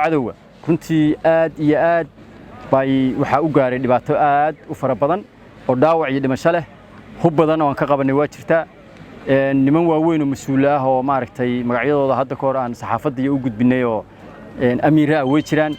cadowga runtii aad iyo aad bay waxa u gaaray dhibaato aad u fara badan oo dhaawac iyo dhimasho leh hub badan oo aan ka qabanay waa jirta niman waaweyn oo mas'uul ah oo maaragtay magacyadooda hadda ka hor aan saxaafadda iyo u gudbinay oo amiira way jiraan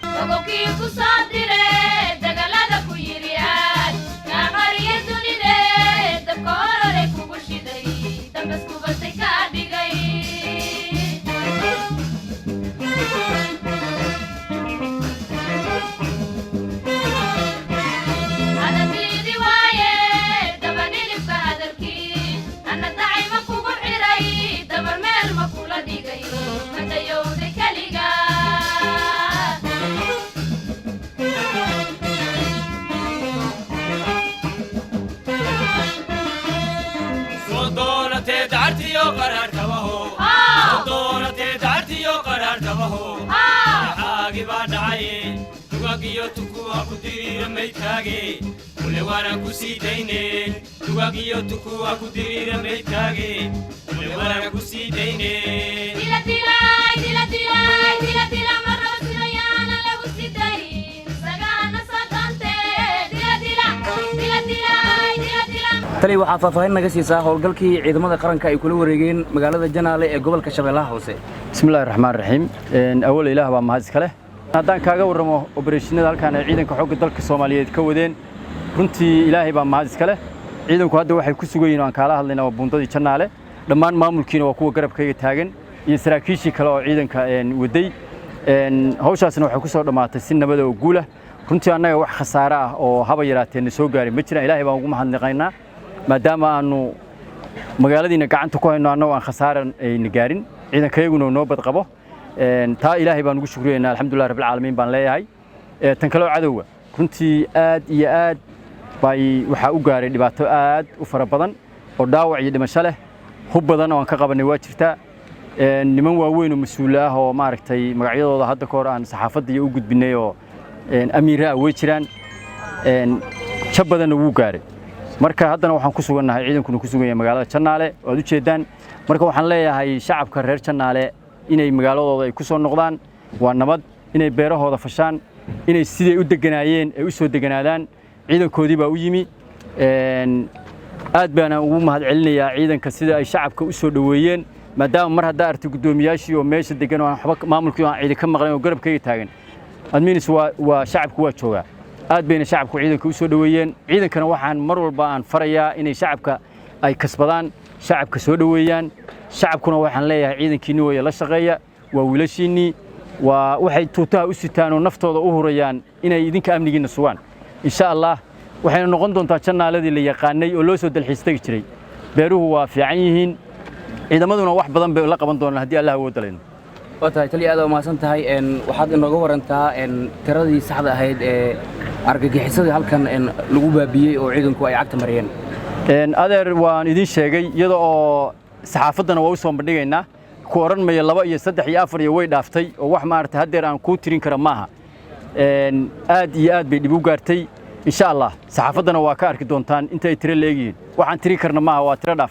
tali waxa faahfaahin naga siisaa howlgalkii ciidamada qaranka ay kula wareegeen magaalada Janaale ee gobolka Shabeellaha Hoose. Bismillahir Rahmaanir Rahiim. Awal Ilaah baa mahad iska leh. haddaan kaaga warramo operation-nada halkaan ay ciidanka xoogga dalka Soomaaliyeed ka wadeen runtii Ilaahay baa mahad iska leh. ciidanku hadda waxay ku sugan yihiin aan kala hadlaynaa buundadii Janaale dhammaan maamulkiina waa kuwa garabkayga taagan iyo saraakiishii kale oo ciidanka waday hawshaasna waxay ku soo dhamaatay si nabad oo guul ah runtii annaga wax khasaare ah oo haba yaraateen soo gaaray ma jiraan Ilaahay baan ugu mahadnaqaynaa maadaama aanu magaaladiina gacanta ku hayno annagu aan khasaaran ay gaarin ciidankayaguna noo bad qabo taa Ilaahay baan ugu shukriyeynaa alxamdulillah rabbil caalamiin baan leeyahay tan kale cadowga runtii aad iyo aad bay waxa u gaaray dhibaato aad u fara badan oo dhaawac iyo dhimasho leh hub badan oo aan ka qabanay waa jirta niman waaweyn oo mas'uul ah oo maaragtay magacyadooda hadda ka hor aan saxaafadda iyo u gudbinay oo amiira way jiraan jab badan wuu gaaray marka haddana waxaan ku sugannahay ciidankuna ku sugan yahay magaalada Janaale oo aad u jeedaan marka waxaan leeyahay shacabka reer Janaale inay magaaladooda ay ku soo noqdaan waa nabad inay beerahooda fashaan inay sidii u deganaayeen ay u soo deganaadaan ciidankoodii baa u yimi aad baan ugu mahad celinayaa ciidanka sida ay shacabka u soo dhaweeyeen maadaama mar hadda arti gudoomiyaashii oo meesha degan oo waxba maamulkii aan ciidan ka maqlayn oo garabkayga taagan adminis waa shacabku waa joogaa aad bayna shacabku ciidanka u soo dhaweeyeen ciidankana waxaan mar walba aan farayaa inay shacabka ay kasbadaan shacabka soo dhaweeyaan shacabkuna waxaan leeyahay ciidankiina way la shaqeeya waa wiilashiini waa waxay tuutaha u sitaan oo naftooda u hurayaan inay idinka amnigiina sugaan insha Allah waxayna noqon doontaa Janaaladii la yaqaanay oo loo soo dalxiistay jiray beeruhu waa fiican yihiin ciidamaduna wax badan bay la qaban doonaan haddii Allah uu daleen watahay tali aad u maasan tahay waxaad inooga warantaa tiradii saxda ahayd ee argagixisada halkan lagu baabiyay oo ciidanku ay cagta mariyeen adeer waan idin sheegay iyada oo saxaafaddana waa u soo bandhigaynaa ku oran mayo 2 iyo 3 iyo 4 iyo way dhaaftay oo wax maartay haddeer aan ku tirin kara maaha aad iyo aad bay dib u gaartay insha Allah saxaafaddana waa ka arki doontaan inta ay tiro leeyihiin waxaan tiri karna maaha waa tiro dhaaf